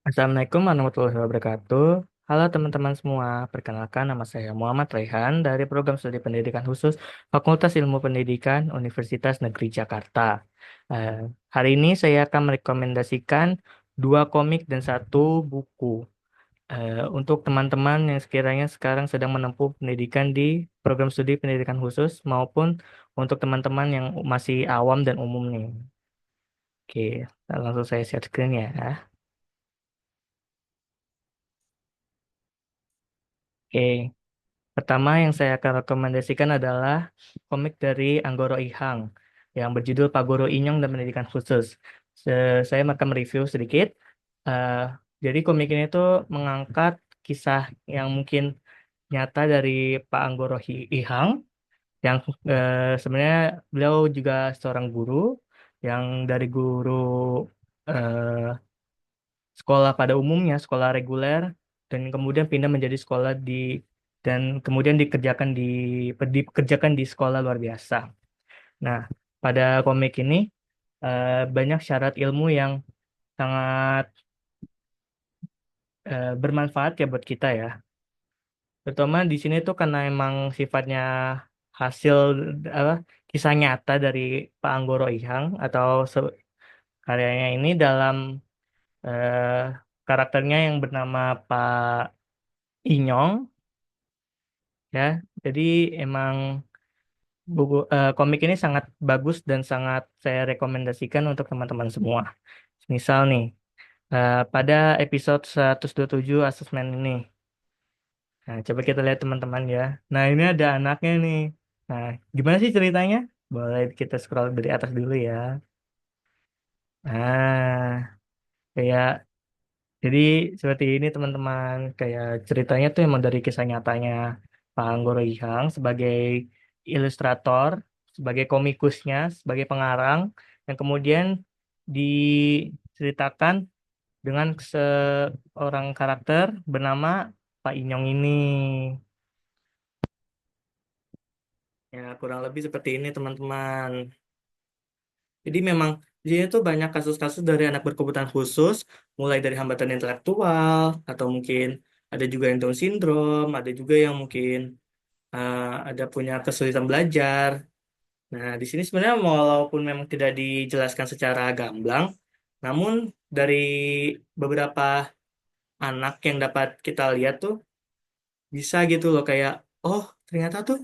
Assalamualaikum warahmatullahi wabarakatuh. Halo teman-teman semua, perkenalkan nama saya Muhammad Raihan dari Program Studi Pendidikan Khusus Fakultas Ilmu Pendidikan Universitas Negeri Jakarta. Eh, Hari ini saya akan merekomendasikan dua komik dan satu buku untuk teman-teman yang sekiranya sekarang sedang menempuh pendidikan di Program Studi Pendidikan Khusus maupun untuk teman-teman yang masih awam dan umum nih. Oke, langsung saya share screen ya. Oke. Pertama yang saya akan rekomendasikan adalah komik dari Anggoro Ihang yang berjudul Pak Guru Inyong dan Pendidikan Khusus. Saya akan mereview sedikit. Eh, jadi komik ini tuh mengangkat kisah yang mungkin nyata dari Pak Anggoro Ihang yang sebenarnya beliau juga seorang guru yang dari guru eh, sekolah pada umumnya, sekolah reguler, dan kemudian pindah menjadi sekolah dan kemudian dikerjakan di sekolah luar biasa. Nah, pada komik ini banyak syarat ilmu yang sangat bermanfaat ya buat kita ya. Terutama di sini tuh karena emang sifatnya hasil apa kisah nyata dari Pak Anggoro Ihang atau karyanya ini dalam eh, karakternya yang bernama Pak Inyong ya. Jadi emang komik ini sangat bagus dan sangat saya rekomendasikan untuk teman-teman semua. Misal nih, pada episode 127 asesmen ini. Nah, coba kita lihat teman-teman ya. Nah, ini ada anaknya nih. Nah, gimana sih ceritanya? Boleh kita scroll dari atas dulu ya. Nah, kayak jadi seperti ini teman-teman, kayak ceritanya tuh emang dari kisah nyatanya Pak Anggoro Ihang sebagai ilustrator, sebagai komikusnya, sebagai pengarang, yang kemudian diceritakan dengan seorang karakter bernama Pak Inyong ini. Ya, kurang lebih seperti ini teman-teman. Jadi memang di sini tuh banyak kasus-kasus dari anak berkebutuhan khusus, mulai dari hambatan intelektual, atau mungkin ada juga yang Down syndrome, ada juga yang mungkin uh, ada punya kesulitan belajar. Nah, di sini sebenarnya walaupun memang tidak dijelaskan secara gamblang, namun dari beberapa anak yang dapat kita lihat tuh bisa gitu loh kayak, oh ternyata tuh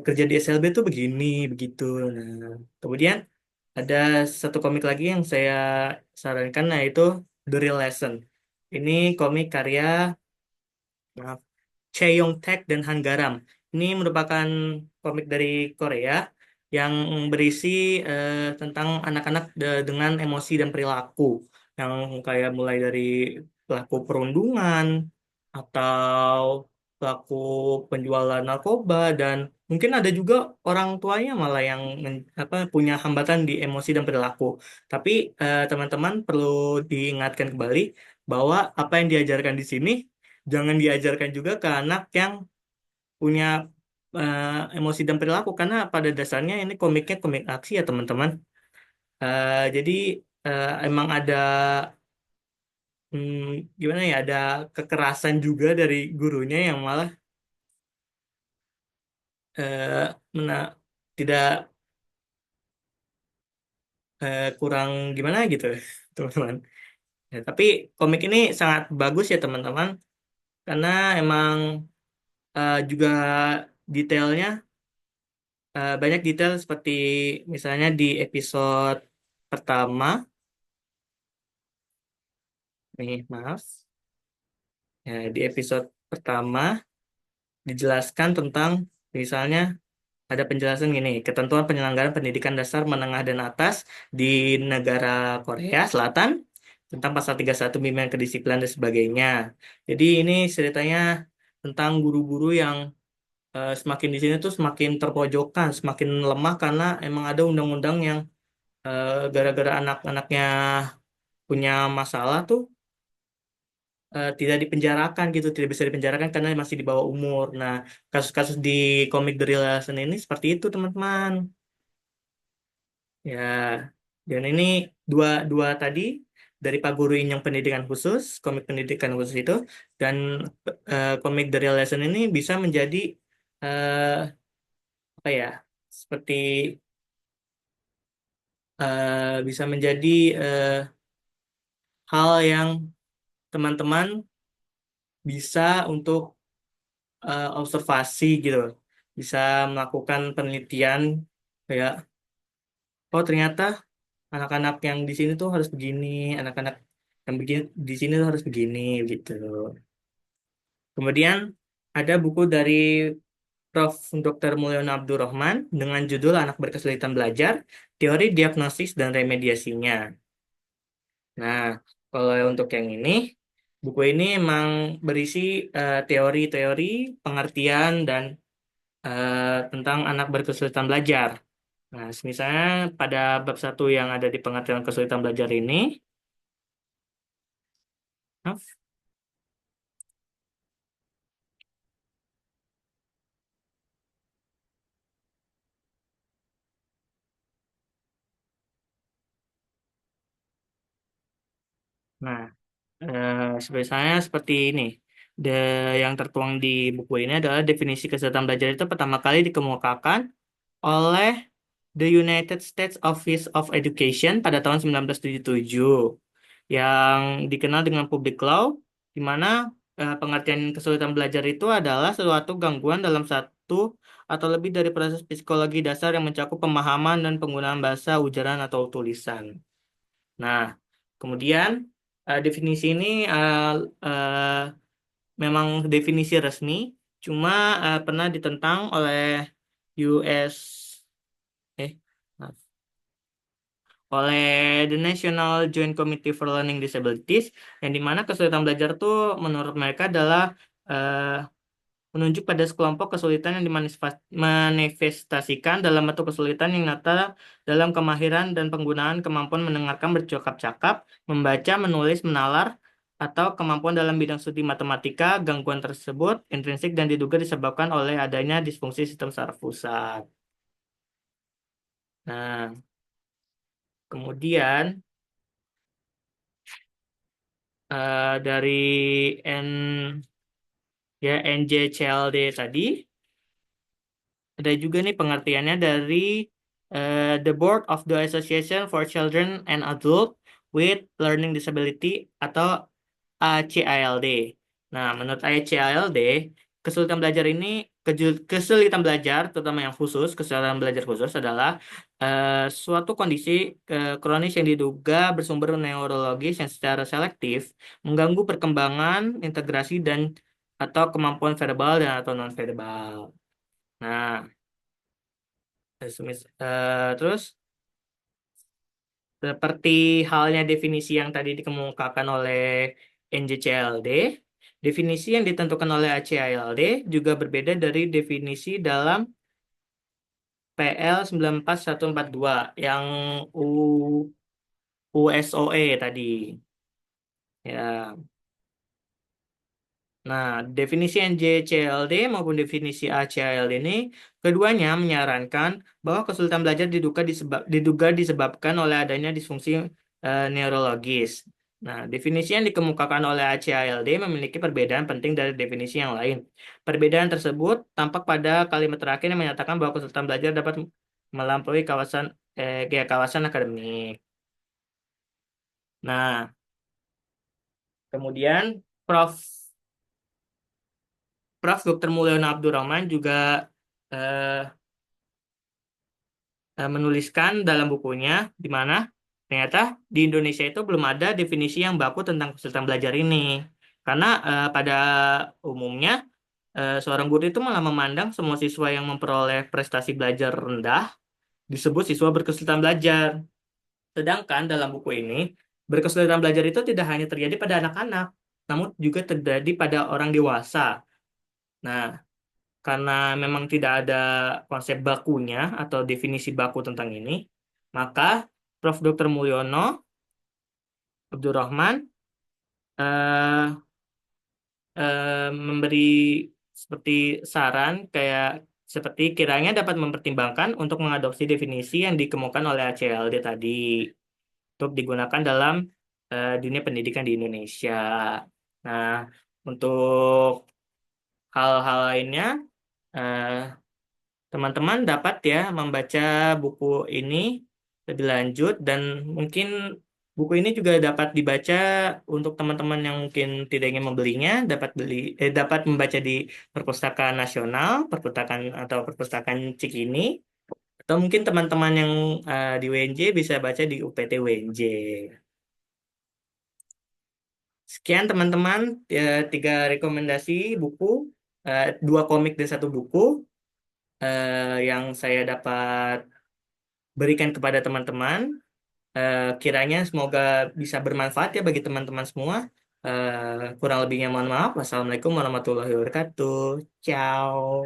kerja di SLB tuh begini, begitu. Nah, kemudian ada satu komik lagi yang saya sarankan, yaitu The Real Lesson. Ini komik karya maaf, Chae Yong Taek dan Han Garam. Ini merupakan komik dari Korea yang berisi tentang anak-anak dengan emosi dan perilaku yang kayak mulai dari pelaku perundungan atau pelaku penjualan narkoba dan mungkin ada juga orang tuanya malah yang punya hambatan di emosi dan perilaku. Tapi teman-teman perlu diingatkan kembali bahwa apa yang diajarkan di sini jangan diajarkan juga ke anak yang punya emosi dan perilaku karena pada dasarnya ini komiknya komik aksi ya teman-teman. Jadi emang ada gimana ya ada kekerasan juga dari gurunya yang malah eh, mena- tidak kurang gimana gitu teman-teman. Ya, tapi komik ini sangat bagus ya teman-teman karena emang juga detailnya banyak detail seperti misalnya di episode pertama, nih maaf, ya, di episode pertama dijelaskan tentang misalnya ada penjelasan gini, ketentuan penyelenggaraan pendidikan dasar menengah dan atas di negara Korea Selatan tentang pasal 31 bimbingan kedisiplinan dan sebagainya. Jadi ini ceritanya tentang guru-guru yang semakin di sini tuh semakin terpojokkan, semakin lemah karena emang ada undang-undang yang gara-gara anak-anaknya punya masalah tuh tidak dipenjarakan gitu, tidak bisa dipenjarakan karena masih di bawah umur. Nah, kasus-kasus di komik The Real Lesson ini seperti itu, teman-teman. Ya, dan ini dua dua tadi. dari Pak Guru Inyong Pendidikan Khusus, komik pendidikan khusus itu, dan komik dari Lesson ini bisa menjadi eh, apa ya, seperti bisa menjadi eh, hal yang teman-teman bisa untuk observasi gitu, bisa melakukan penelitian kayak, oh ternyata anak-anak yang di sini tuh harus begini, anak-anak yang begini di sini tuh harus begini gitu. Kemudian ada buku dari Prof. Dr. Mulyono Abdurrahman dengan judul Anak Berkesulitan Belajar, Teori Diagnosis dan Remediasinya. Nah, kalau untuk yang ini, buku ini emang berisi teori-teori, pengertian, dan tentang anak berkesulitan belajar. Nah, misalnya pada bab satu yang ada di pengertian kesulitan belajar ini, nah, misalnya seperti ini. Yang tertuang di buku ini adalah definisi kesulitan belajar itu pertama kali dikemukakan oleh The United States Office of Education pada tahun 1977 yang dikenal dengan public law, di mana pengertian kesulitan belajar itu adalah suatu gangguan dalam satu atau lebih dari proses psikologi dasar yang mencakup pemahaman dan penggunaan bahasa, ujaran, atau tulisan. Nah, kemudian definisi ini eh, memang definisi resmi, cuma pernah ditentang oleh US eh maaf, oleh The National Joint Committee for Learning Disabilities, yang dimana kesulitan belajar tuh menurut mereka adalah eh, menunjuk pada sekelompok kesulitan yang dimanifestasikan dalam bentuk kesulitan yang nyata dalam kemahiran dan penggunaan kemampuan mendengarkan, bercakap-cakap, membaca, menulis, menalar, atau kemampuan dalam bidang studi matematika. Gangguan tersebut intrinsik dan diduga disebabkan oleh adanya disfungsi sistem saraf pusat. Nah, kemudian dari N ya NJCLD tadi ada juga nih pengertiannya dari The Board of the Association for Children and Adults with Learning Disability atau ACILD. Nah, menurut ACILD, kesulitan belajar ini kesulitan belajar, terutama yang khusus, kesulitan belajar khusus adalah suatu kondisi kronis yang diduga bersumber neurologis yang secara selektif mengganggu perkembangan, integrasi dan atau kemampuan verbal dan atau nonverbal. Nah, terus seperti halnya definisi yang tadi dikemukakan oleh NJCLD, definisi yang ditentukan oleh ACILD juga berbeda dari definisi dalam PL 94142 yang U USOE tadi. Ya. Nah, definisi NJCLD maupun definisi ACILD ini keduanya menyarankan bahwa kesulitan belajar diduga disebabkan oleh adanya disfungsi neurologis. Nah, definisi yang dikemukakan oleh ACILD memiliki perbedaan penting dari definisi yang lain. Perbedaan tersebut tampak pada kalimat terakhir yang menyatakan bahwa kesulitan belajar dapat melampaui kawasan akademik. Nah, kemudian Prof. Dr. Mulyono Abdurrahman juga eh, menuliskan dalam bukunya di mana ternyata di Indonesia itu belum ada definisi yang baku tentang kesulitan belajar ini. Karena pada umumnya seorang guru itu malah memandang semua siswa yang memperoleh prestasi belajar rendah disebut siswa berkesulitan belajar. Sedangkan dalam buku ini berkesulitan belajar itu tidak hanya terjadi pada anak-anak, namun juga terjadi pada orang dewasa. Nah, karena memang tidak ada konsep bakunya atau definisi baku tentang ini, maka Prof. Dr. Mulyono Abdurrahman eh, memberi seperti saran kayak seperti kiranya dapat mempertimbangkan untuk mengadopsi definisi yang dikemukakan oleh ACLD tadi untuk digunakan dalam dunia pendidikan di Indonesia. Nah, untuk hal-hal lainnya, eh, teman-teman dapat ya membaca buku ini lebih lanjut dan mungkin buku ini juga dapat dibaca untuk teman-teman yang mungkin tidak ingin membelinya, dapat membaca di Perpustakaan Nasional, Perpustakaan atau Perpustakaan Cikini, atau mungkin teman-teman yang di WNJ bisa baca di UPT WNJ. Sekian teman-teman, tiga rekomendasi buku, dua komik dan satu buku yang saya dapat berikan kepada teman-teman. Kiranya semoga bisa bermanfaat ya bagi teman-teman semua. Kurang lebihnya mohon maaf. Wassalamualaikum warahmatullahi wabarakatuh. Ciao.